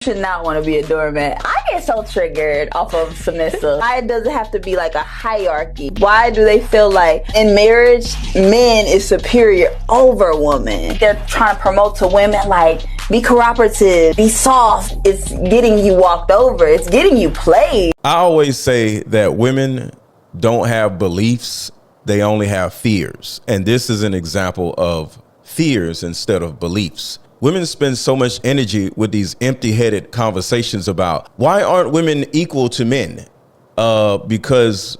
Should not want to be a doormat. I get so triggered off of submissive. Why does it have to be like a hierarchy? Why do they feel like in marriage, men is superior over women? They're trying to promote to women like, be cooperative, be soft. It's getting you walked over. It's getting you played. I always say that women don't have beliefs. They only have fears. And this is an example of fears instead of beliefs. Women spend so much energy with these empty-headed conversations about why aren't women equal to men? Because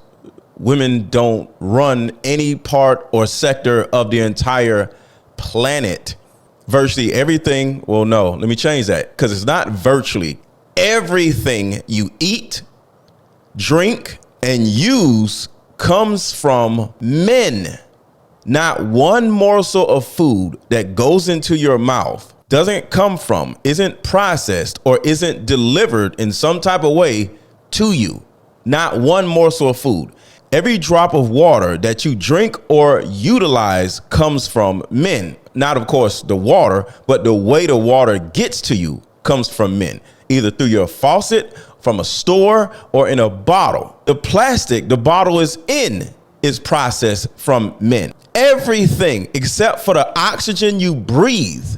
women don't run any part or sector of the entire planet. Virtually everything, well, no, let me change that, because it's not virtually. Everything you eat, drink, and use comes from men. Not one morsel of food that goes into your mouth doesn't come from, isn't processed, or isn't delivered in some type of way to you. Not one morsel of food. Every drop of water that you drink or utilize comes from men. Not, of course, the water, but the way the water gets to you comes from men, either through your faucet, from a store, or in a bottle. The plastic the bottle is in is processed from men. Everything except for the oxygen you breathe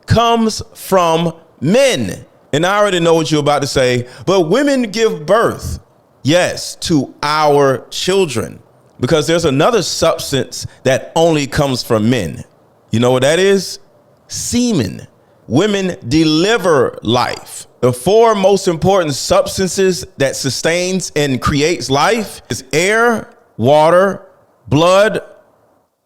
comes from men. And I already know what you're about to say, but women give birth, yes, to our children, because there's another substance that only comes from men. You know what that is? Semen. Women deliver life. The four most important substances that sustains and creates life is air, water, blood,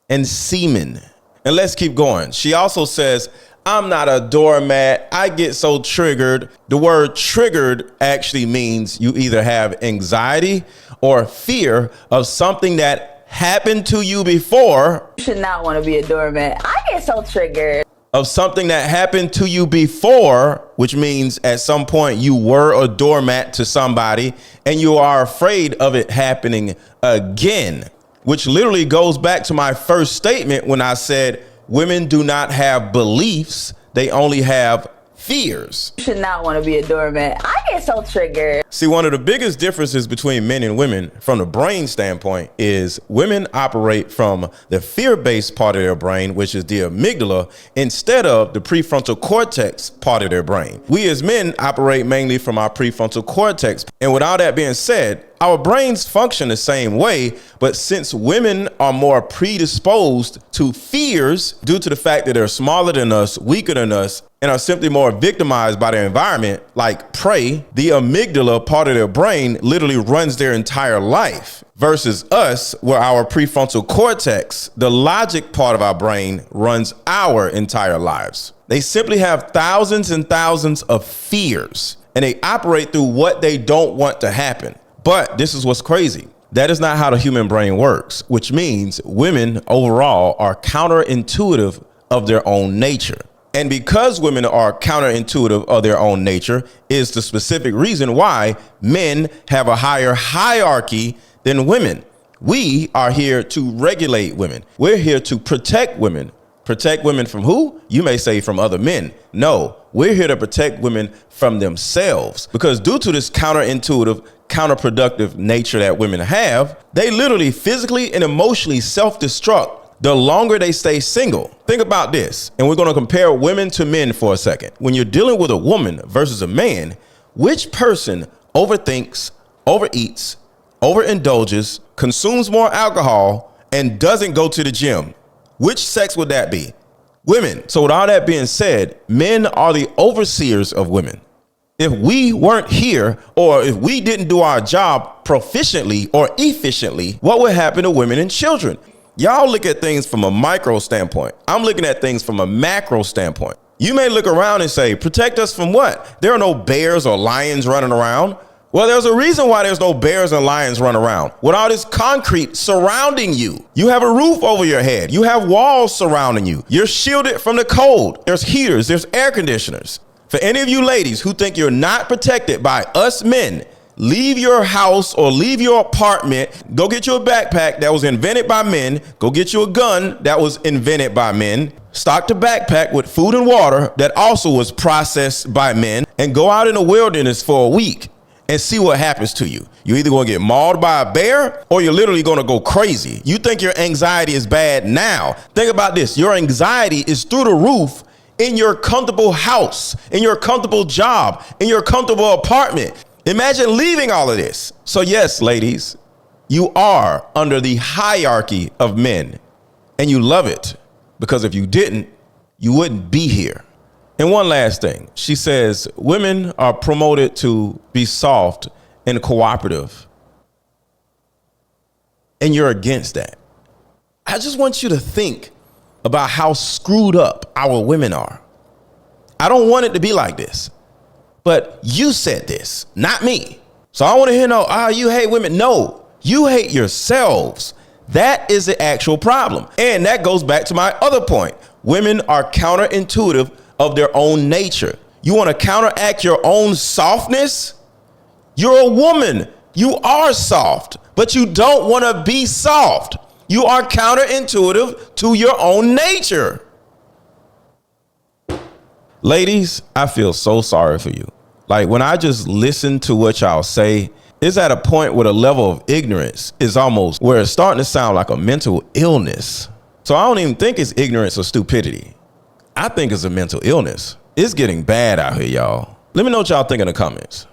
and semen. And let's keep going. She also says, I'm not a doormat. I get so triggered. The word triggered actually means you either have anxiety or fear of something that happened to you before. You should not want to be a doormat. I get so triggered. Of something that happened to you before, which means at some point you were a doormat to somebody and you are afraid of it happening again, which literally goes back to my first statement when I said women do not have beliefs, they only have fears. You should not want to be a doormat. I get so triggered. See, one of the biggest differences between men and women from the brain standpoint is women operate from the fear-based part of their brain, which is the amygdala, instead of the prefrontal cortex part of their brain. We as men operate mainly from our prefrontal cortex. And with all that being said, our brains function the same way, but since women are more predisposed to fears due to the fact that they're smaller than us, weaker than us, and are simply more victimized by their environment, like prey, the amygdala part of their brain literally runs their entire life. Versus us, where our prefrontal cortex, the logic part of our brain, runs our entire lives. They simply have thousands and thousands of fears, and they operate through what they don't want to happen. But this is what's crazy. That is not how the human brain works, which means women overall are counterintuitive of their own nature. And because women are counterintuitive of their own nature is the specific reason why men have a higher hierarchy than women. We are here to regulate women. We're here to protect women. Protect women from who? You may say from other men. No, we're here to protect women from themselves, because due to this counterintuitive, counterproductive nature that women have, they literally physically and emotionally self-destruct the longer they stay single. Think about this, and we're going to compare women to men for a second. When you're dealing with a woman versus a man, which person overthinks, overeats, overindulges, consumes more alcohol, and doesn't go to the gym? Which sex would that be? Women. So with all that being said, men are the overseers of women. If we weren't here, or if we didn't do our job proficiently or efficiently, what would happen to women and children? Y'all look at things from a micro standpoint. I'm looking at things from a macro standpoint. You may look around and say, protect us from what? There are no bears or lions running around. Well, there's a reason why there's no bears and lions running around. With all this concrete surrounding you, you have a roof over your head. You have walls surrounding you. You're shielded from the cold. There's heaters, there's air conditioners. For any of you ladies who think you're not protected by us men, leave your house or leave your apartment, go get you a backpack that was invented by men, go get you a gun that was invented by men, stock a backpack with food and water that also was processed by men, and go out in the wilderness for a week and see what happens to you. You're either going to get mauled by a bear or you're literally going to go crazy. You think your anxiety is bad now. Think about this. Your anxiety is through the roof in your comfortable house, in your comfortable job, in your comfortable apartment. Imagine leaving all of this. So yes, ladies, you are under the hierarchy of men, and you love it, because if you didn't, you wouldn't be here. And one last thing, she says, women are promoted to be soft and cooperative, and you're against that. I just want you to think about how screwed up our women are. I don't want it to be like this, but you said this, not me. So I want to hear you hate women. No, you hate yourselves. That is the actual problem. And that goes back to my other point. Women are counterintuitive of their own nature. You want to counteract your own softness? You're a woman. You are soft, but you don't want to be soft. You are counterintuitive to your own nature. Ladies, I feel so sorry for you. Like, when I just listen to what y'all say, it's at a point where the level of ignorance is almost where it's starting to sound like a mental illness. So I don't even think it's ignorance or stupidity. I think it's a mental illness. It's getting bad out here, y'all. Let me know what y'all think in the comments.